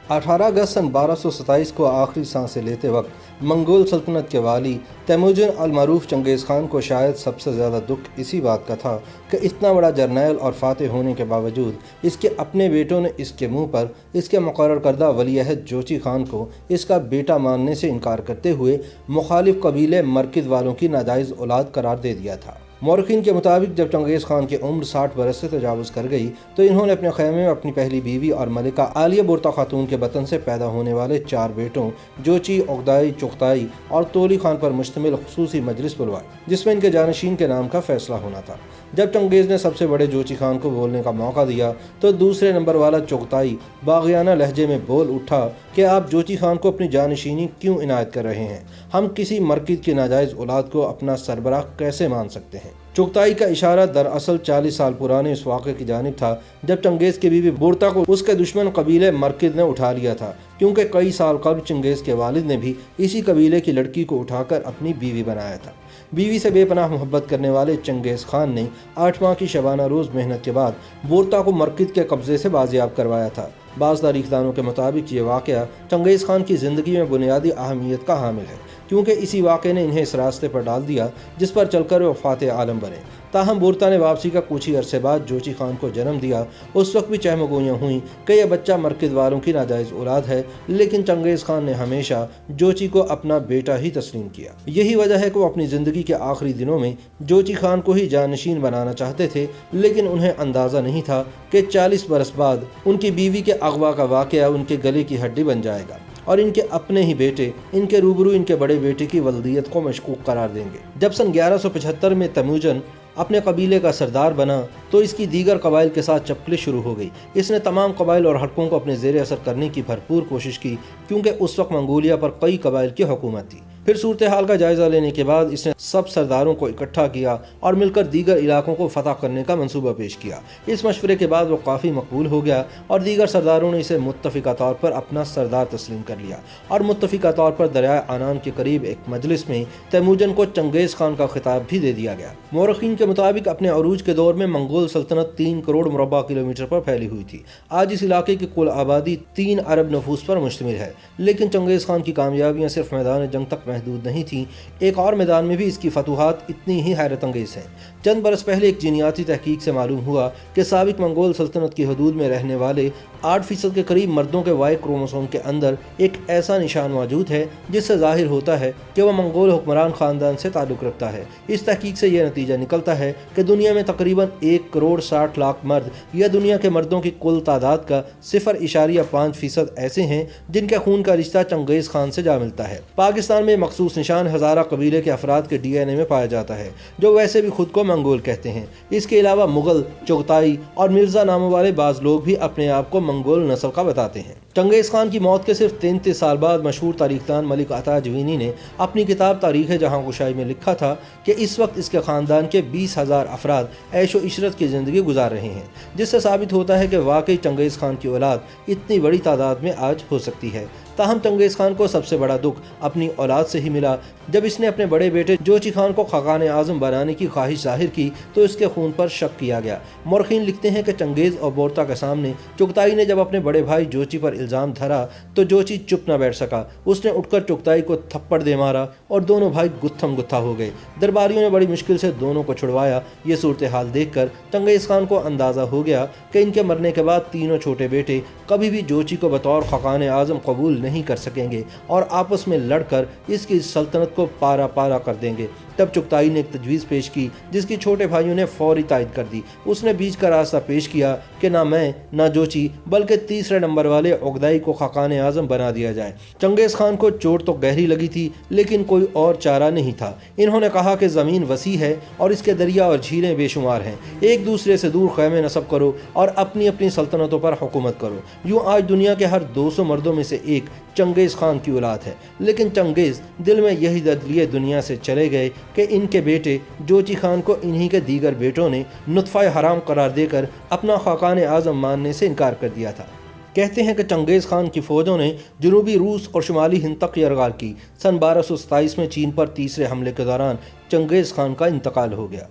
18 अगस्त सन 1227 को आखिरी सांसें लेते वक्त मंगोल सल्तनत के वाली तैमूरजन अल-मारूफ चंगेज़ खान को शायद सबसे ज़्यादा दुख इसी बात का था कि इतना बड़ा जर्नैल और फातेह होने के बावजूद इसके अपने बेटों ने इसके मुंह पर इसके मुकर्रर करदा वलीअहद जोची खान को इसका बेटा मानने से इनकार करते हुए मुखालिफ कबीले मरकज़ वालों की नाजायज़ औलाद करार दे दिया था। मौरखीन के मुताबिक जब चंगेज़ खान की उम्र 60 बरस से तजावज़ कर गई तो इन्होंने अपने ख़ैमे में अपनी पहली बीवी और मलिका आलिया बोरता खातून के बतन से पैदा होने वाले 4 बेटों जोची, ओगदाई, चुगताई और तोली खान पर मुश्तमिल खुसूसी मजलिस बुलवाई, जिसमें इनके जानशीन के नाम का फैसला होना था। जब चंगेज़ ने सबसे बड़े जोची खान को बोलने का मौका दिया तो दूसरे नंबर वाला चुगताई बाग़ियाना लहजे में बोल उठा कि आप जोची खान को अपनी जानशीनी क्यों इनायत कर रहे हैं? हम किसी मरकज़ की नाजायज़ औलाद को अपना सरबराह कैसे मान सकते हैं? चुगताई का इशारा दरअसल 40 साल पुराने इस वाक़े की जानिब था जब चंगेज़ की बीवी बोरता को उसके दुश्मन कबीले मरकज़ ने उठा लिया था, क्योंकि कई साल कबल चंगेज़ के वालिद ने भी इसी कबीले की लड़की को उठाकर अपनी बीवी बनाया था। बीवी से बेपनाह मोहब्बत करने वाले चंगेज़ खान ने 8 माह की शबाना रोज़ मेहनत के बाद बोरता को मरकज़ के कब्ज़े से बाजियाब करवाया था। बाज़ तारीख़दानों के मुताबिक ये वाक़या चंगेज़ खान की ज़िंदगी में बुनियादी अहमियत का हामिल है, क्योंकि इसी वाक़े ने इन्हें इस रास्ते पर डाल दिया जिस पर चलकर वो फातेह आलम बने। ताहम बोरता ने वापसी का कुछ ही अरसे बाद जोची खान को जन्म दिया। उस वक्त भी चहमगोइयाँ हुईं कि यह बच्चा मरकज़ वालों की नाजायज़ औलाद है, लेकिन चंगेज़ खान ने हमेशा जोची को अपना बेटा ही तस्लीम किया। यही वजह है कि वो अपनी ज़िंदगी के आखिरी दिनों में जोची खान को ही जानशीन बनाना चाहते थे, लेकिन उन्हें अंदाज़ा नहीं था कि 40 बरस बाद उनकी बीवी के अगवा का वाक़या उनके गले की हड्डी बन जाएगा और इनके अपने ही बेटे इनके रूबरू इनके बड़े बेटे की वल्दियत को मशकूक करार देंगे। जब सन 1175 में तैमूरजन अपने कबीले का सरदार बना तो इसकी दीगर कबाइल के साथ चपकली शुरू हो गई। इसने तमाम कबाइल और हलकों को अपने ज़ेर असर करने की भरपूर कोशिश की, क्योंकि उस वक्त मंगोलिया पर कई कबाइल की हुकूमत थी। फिर सूरत हाल का जायज़ा लेने के बाद इसने सब सरदारों को इकट्ठा किया और मिलकर दीगर इलाकों को फतह करने का मंसूबा पेश किया। इस मशवरे के बाद वो काफ़ी मकबूल हो गया और दीगर सरदारों ने इसे मुत्तफ़िका तौर पर अपना सरदार तस्लीम कर लिया और मुत्तफ़िका तौर पर दरियाए आनान के करीब एक मजलिस में तैमूरजन को चंगेज़ खान का खिताब भी दे दिया गया। मौरखीन के मुताबिक अपने अरूज के दौर में मंगोल सल्तनत 3 करोड़ मुरबा किलोमीटर पर फैली हुई थी। आज इस इलाके की कुल आबादी 3 अरब नफूस पर मुश्तमिल है, लेकिन चंगेज़ खान की कामयाबियाँ सिर्फ मैदान जंग तक महदूद नहीं थी। एक और मैदान में भी इसकी फतूहात इतनी ही हैरत अंगेज़ हैं। चंद बरस पहले एक जीनियाती तहकीक से मालूम हुआ कि साबिक मंगोल सल्तनत की हदूद में रहने वाले 8% के करीब मर्दों के वाई क्रोमोसोम के अंदर एक ऐसा निशान मौजूद है जिससे जाहिर होता है कि वह मंगोल हुक्मरान ख़ानदान से ताल्लुक़ रखता है। इस तहकीक से यह नतीजा निकलता है कि दुनिया में तकरीबन 1 करोड़ 60 लाख मर्द या दुनिया के मर्दों की कुल तादाद का 0.5% ऐसे हैं जिनके खून का रिश्ता चंगेज़ खान से जा मिलता है। पाकिस्तान में मखसूस निशान हज़ारा कबीले के अफराद के DNA में पाया जाता है, जो वैसे भी खुद को मंगोल कहते हैं। इसके अलावा मुग़ल, चुगताई और मिर्ज़ा नामों वाले बाज़ लोग भी अपने आप को मंगोल नस्ल का बताते हैं। चंगेज़ खान की मौत के सिर्फ 33 साल बाद मशहूर तारीख़दान मलिक अता जवीनी ने अपनी किताब तारीख़ जहां गुशाई में लिखा था कि इस वक्त इसके ख़ानदान के 20,000 अफराद ऐशो इशरत की ज़िंदगी गुजार रहे हैं, जिससे साबित होता है कि वाकई चंगेज़ खान की औलाद इतनी बड़ी तादाद में आज हो सकती है। ताहम चंगेज़ खान को सबसे बड़ा दुख अपनी औलाद से ही मिला। जब इसने अपने बड़े बेटे जोची खान को खाकान आज़म बनाने की ख्वाहिश जाहिर की तो इसके खून पर शक किया गया। मौरखीन लिखते हैं कि चंगेज़ और बोरता के सामने चुगताई ने जब अपने बड़े भाई जोची पर इल्ज़ाम धरा तो जोची चुप न बैठ सका। उसने उठकर चुगताई को थप्पड़ दे मारा और दोनों भाई गुत्थम गुत्था हो गए। दरबारियों ने बड़ी मुश्किल से दोनों को छुड़वाया। ये सूरत हाल देख कर चंगेज़ खान को अंदाज़ा हो गया कि इनके मरने के बाद तीनों छोटे बेटे कभी भी जोची को बतौर खाकान आज़म कबूल नहीं कर सकेंगे और आपस में लड़कर इसकी सल्तनत को पारा पारा कर देंगे। तब चुगताई ने एक तजवीज़ पेश की जिसकी छोटे भाइयों ने फौरी तायद कर दी। उसने बीच का रास्ता पेश किया कि ना मैं ना जोची बल्कि तीसरे नंबर वाले ओगदाई को खाकान आज़म बना दिया जाए। चंगेज़ खान को चोट तो गहरी लगी थी, लेकिन कोई और चारा नहीं था। इन्होंने कहा कि ज़मीन वसी है और इसके दरिया और झीलें बेशुमार हैं। एक दूसरे से दूर ख़ैमे नस्ब करो और अपनी अपनी सल्तनतों पर हुकूमत करो। यूँ आज दुनिया के हर 200 मर्दों में से एक चंगेज़ खान की औलाद है, लेकिन चंगेज़ दिल में यही दर्द लिए दुनिया से चले गए कि इनके बेटे जोची खान को इन्हीं के दीगर बेटों ने नुत्फ़ा हराम करार देकर अपना खाकान आज़म मानने से इनकार कर दिया था। कहते हैं कि चंगेज़ खान की फ़ौजों ने जनूबी रूस और शुमाली हिंद तक यरगार की। सन 1227 में चीन पर तीसरे हमले के दौरान चंगेज़ खान का इंतकाल हो गया।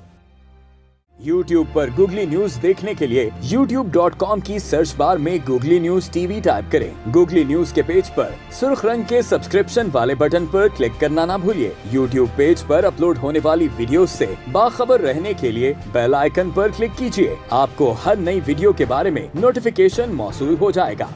YouTube पर गूगली न्यूज देखने के लिए youtube.com की सर्च बार में गूगली न्यूज टीवी टाइप करें। गूगली न्यूज के पेज पर सुर्ख रंग के सब्सक्रिप्शन वाले बटन पर क्लिक करना ना भूलिए। YouTube पेज पर अपलोड होने वाली वीडियो से बाखबर रहने के लिए बेल आइकन पर क्लिक कीजिए। आपको हर नई वीडियो के बारे में नोटिफिकेशन मौसूल हो जाएगा।